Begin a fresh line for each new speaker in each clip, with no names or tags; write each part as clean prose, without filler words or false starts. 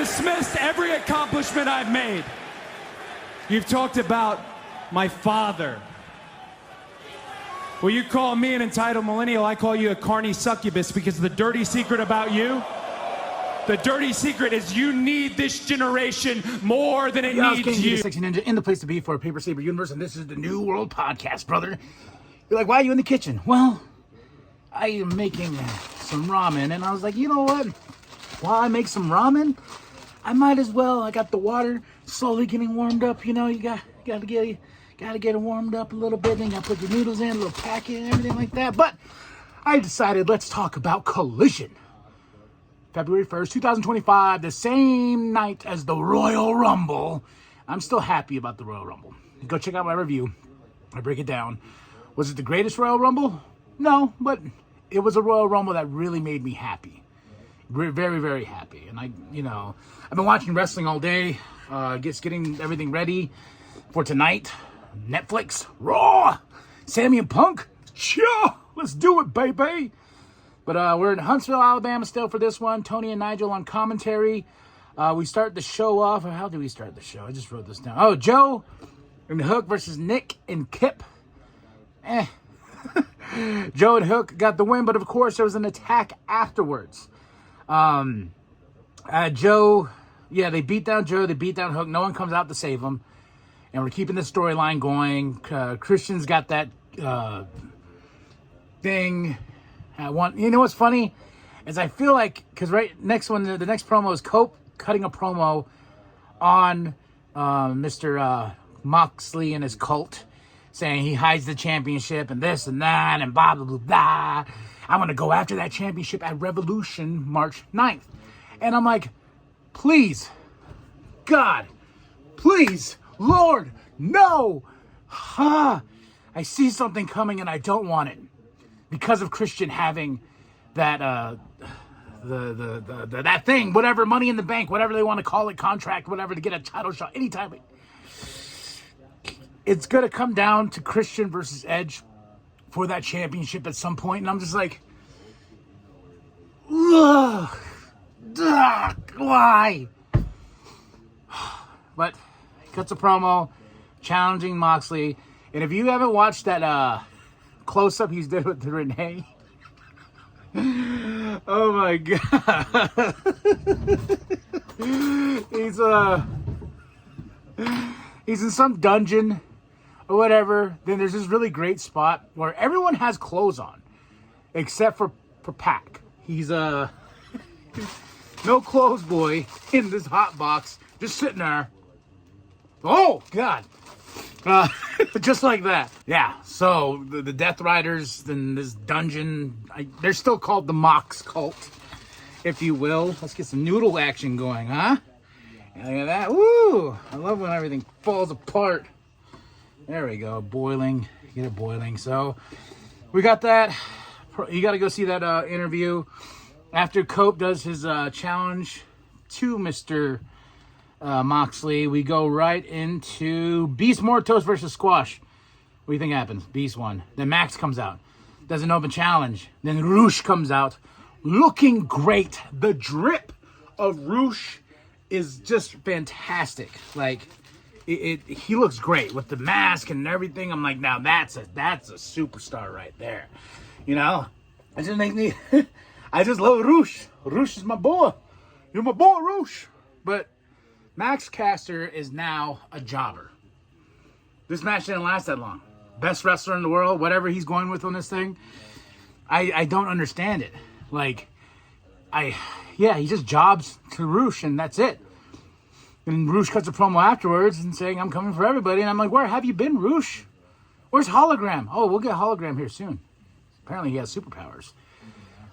dismissed every accomplishment I've made. You've talked about my father. Well, you call me an entitled millennial, I call you a carny succubus, because the dirty secret about you, the dirty secret is you need this generation more than it needs you.
Sexy Ninja in the place to be for a Paper Saber universe, and this is the New World Podcast, brother. You're like, why are you in the kitchen? Well, I am making some ramen, and I was like, you know what? While I make some ramen, I might as well. I got the water slowly getting warmed up. You know, you gotta get it warmed up a little bit. Then you gotta put your noodles in, a little packet, and everything like that. But I decided let's talk about Collision. February 1st, 2025, the same night as the Royal Rumble. I'm still happy about the Royal Rumble. Go check out my review. I break it down. Was it the greatest Royal Rumble? No, but it was a Royal Rumble that really made me happy. Very, very happy. And I've been watching wrestling all day. Getting everything ready for tonight. Netflix, Raw, Sammy and Punk. Sure, let's do it, baby. But we're in Huntsville, Alabama still for this one. Tony and Nigel on commentary. We start the show off. How do we start the show? I just wrote this down. Oh, Joe and Hook versus Nick and Kip. Joe and Hook got the win, but of course there was an attack afterwards. Joe, they beat down Joe, they beat down Hook. No one comes out to save him. And we're keeping this storyline going. Christian's got that thing. You know what's funny? Is I feel like, because the next promo is Cope cutting a promo on Mr. Moxley and his cult, saying he hides the championship and this and that and blah, blah, blah, blah. I'm going to go after that championship at Revolution March 9th. And I'm like, please, God, please, Lord, no. I see something coming and I don't want it. Because of Christian having that that thing, whatever, Money in the Bank, whatever they want to call it, contract, whatever, to get a title shot anytime. It's going to come down to Christian versus Edge for that championship at some point. And I'm just like, ugh, why? But he cuts a promo challenging Moxley. And if you haven't watched that close-up he's did with Renee, oh my God. He's in some dungeon or whatever. Then there's this really great spot where everyone has clothes on except for Pac. He's no clothes boy in this hot box, just sitting there. Oh God. Just like that. Yeah, so the Death Riders in this dungeon, they're still called the Mox Cult, if you will. Let's get some noodle action going, huh? Look at that. Woo! I love when everything falls apart. There we go. Boiling. Get it boiling. So we got that. You got to go see that interview. After Cope does his challenge to Mr. Moxley, we go right into Beast Mortos versus Squash. What do you think happens? Beast won. Then Max comes out. Does an open challenge. Then Roosh comes out. Looking great. The drip of Roosh is just fantastic. Like, he looks great with the mask and everything. I'm like, now that's a superstar right there. You know? It just makes me... I just love Roosh. Roosh is my boy. You're my boy, Roosh. But Max Caster is now a jobber. This match didn't last that long. Best wrestler in the world, whatever he's going with on this thing. I don't understand it. Like, he just jobs to Roosh and that's it. And Roosh cuts a promo afterwards and saying, I'm coming for everybody. And I'm like, where have you been, Roosh? Where's Hologram? Oh, we'll get Hologram here soon. Apparently he has superpowers.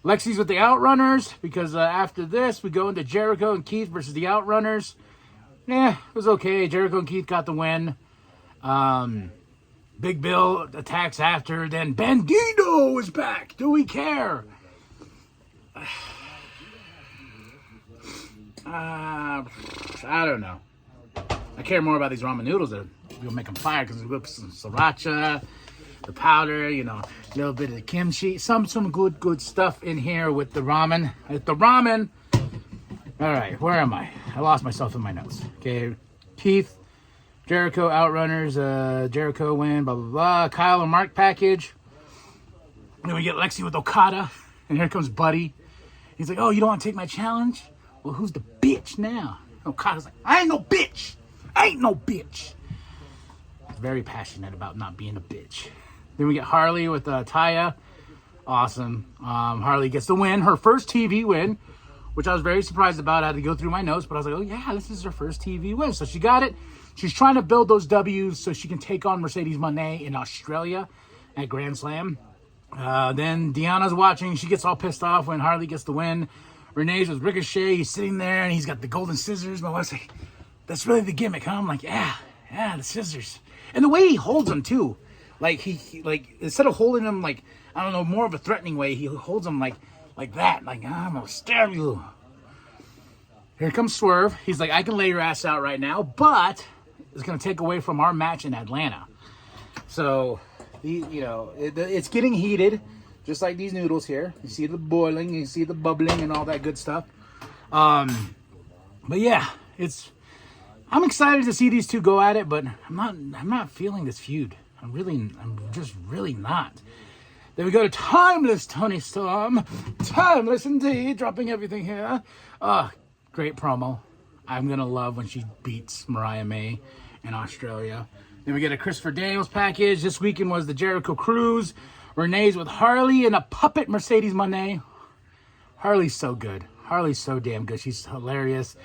Lexi's with the Outrunners, because after this, we go into Jericho and Keith versus the Outrunners. It was okay. Jericho and Keith got the win. Big Bill attacks after. Then Bandito is back. Do we care? I don't know. I care more about these ramen noodles that we'll make them fire, because we put some sriracha, the powder, a little bit of kimchi, some good stuff in here with the ramen. All right, where am I? I lost myself in my notes. Okay, Keith, Jericho, Outrunners, Jericho win, blah, blah, blah. Kyle and Mark package. Then we get Lexi with Okada, and here comes Buddy. He's like, oh, you don't want to take my challenge? Well, who's the bitch now? Okada's like, I ain't no bitch. I ain't no bitch. He's very passionate about not being a bitch. Then we get Harley with Taya. Awesome. Harley gets the win, her first TV win, which I was very surprised about. I had to go through my notes, but I was like, oh yeah, this is her first TV win. So she got it. She's trying to build those W's so she can take on Mercedes Moné in Australia at Grand Slam. Then Deanna's watching. She gets all pissed off when Harley gets the win. Renee's with Ricochet. He's sitting there, and he's got the golden scissors. My wife's like, that's really the gimmick, huh? I'm like, yeah, the scissors. And the way he holds them, too. Like, he instead of holding them, like, I don't know, more of a threatening way, he holds them like that. Like, I'm going to stab you. Here comes Swerve. He's like, I can lay your ass out right now, but it's going to take away from our match in Atlanta. So, it's getting heated, just like these noodles here. You see the boiling, you see the bubbling and all that good stuff. But yeah, I'm excited to see these two go at it, but I'm not feeling this feud. I'm just really not. Then we go to Timeless Tony Storm. Timeless indeed, dropping everything here. Great promo. I'm going to love when she beats Mariah May in Australia. Then we get a Christopher Daniels package. This weekend was the Jericho Cruise. Renee's with Harley and a puppet Mercedes Moné. Harley's so good. Harley's so damn good. She's hilarious.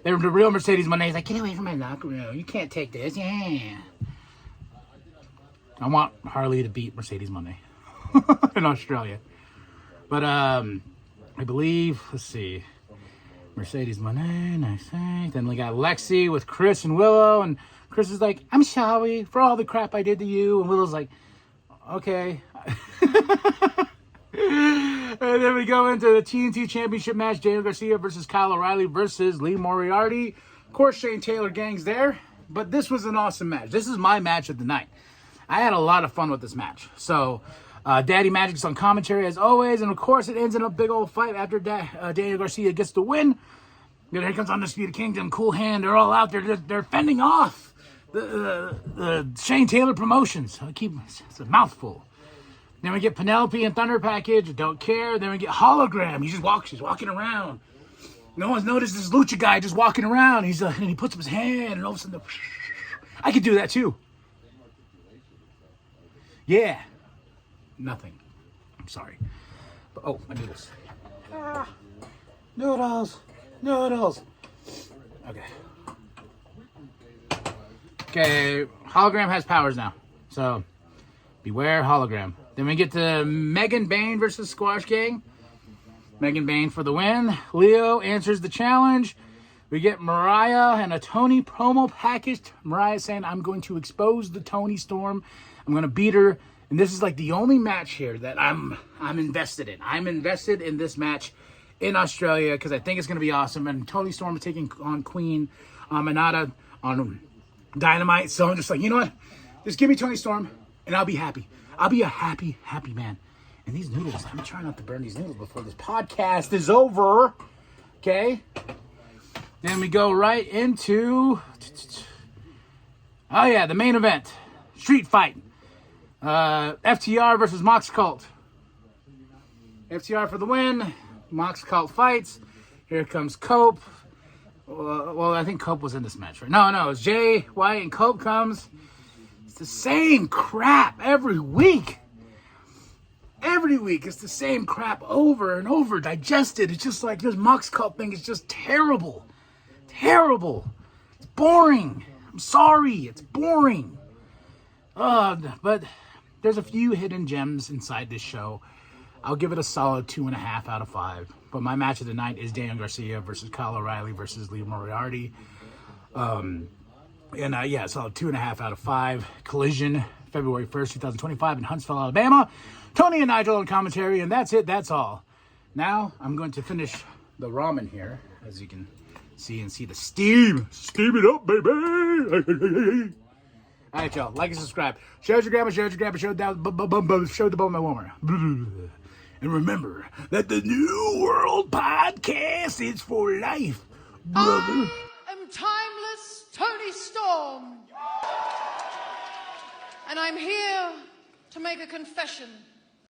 The real Mercedes Moné's like, get away from my locker room. You can't take this. Yeah. I want Harley to beat Mercedes Moné in Australia. But I believe, let's see, Mercedes Moné, nice. Then we got Lexi with Chris and Willow, and Chris is like, I'm sorry for all the crap I did to you, and Willow's like, okay. And then we go into the TNT Championship match, Daniel Garcia versus Kyle O'Reilly versus Lee Moriarty. Of course, Shane Taylor gang's there, but this was an awesome match. This is my match of the night. I had a lot of fun with this match. So, Daddy Magic's on commentary as always, and of course it ends in a big old fight after Daniel Garcia gets the win. And here comes Undisputed Kingdom, Cool Hand. They're all out there. They're fending off the Shane Taylor promotions. It's a mouthful. Then we get Penelope and Thunder package. Don't care. Then we get Hologram. She's walking around. No one's noticed this Lucha guy just walking around. And he puts up his hand, and all of a sudden, I could do that too. Yeah. Nothing. I'm sorry. But, oh, my noodles. Noodles. Okay. Hologram has powers now. So, beware Hologram. Then we get to Megan Bain versus Squash Gang. Megan Bain for the win. Leo answers the challenge. We get Mariah and a Tony promo package. Mariah saying, I'm going to expose the Tony Storm. I'm going to beat her. And this is like the only match here that I'm invested in. I'm invested in this match in Australia because I think it's going to be awesome. And Tony Storm is taking on Queen Aminata on Dynamite. So I'm just like, you know what? Just give me Tony Storm and I'll be happy. I'll be a happy, happy man. And these noodles, I'm trying not to burn these noodles before this podcast is over. Okay? Then we go right into, the main event. Street fight. FTR versus Mox Cult. FTR for the win. Mox Cult fights. Here comes Cope. Well, I think Cope was in this match, right? No, it was Jay White and Cope comes. It's the same crap every week. Every week, it's the same crap over and over, digested. It's just like this Mox Cult thing is just terrible. Terrible. It's boring. I'm sorry. It's boring. But there's a few hidden gems inside this show. I'll give it a solid 2.5 out of 5. But my match of the night is Daniel Garcia versus Kyle O'Reilly versus Lee Moriarty. Solid 2.5 out of 5. Collision, February 1st, 2025 in Huntsville, Alabama. Tony and Nigel on commentary, and that's it. That's all. Now, I'm going to finish the ramen here, as you can see the steam. Steam it up, baby! All right, y'all. Like and subscribe. Share your grandma. Show the bone my warmer. And remember that the New World Podcast is for life.
I am timeless Tony Storm. And I'm here to make a confession.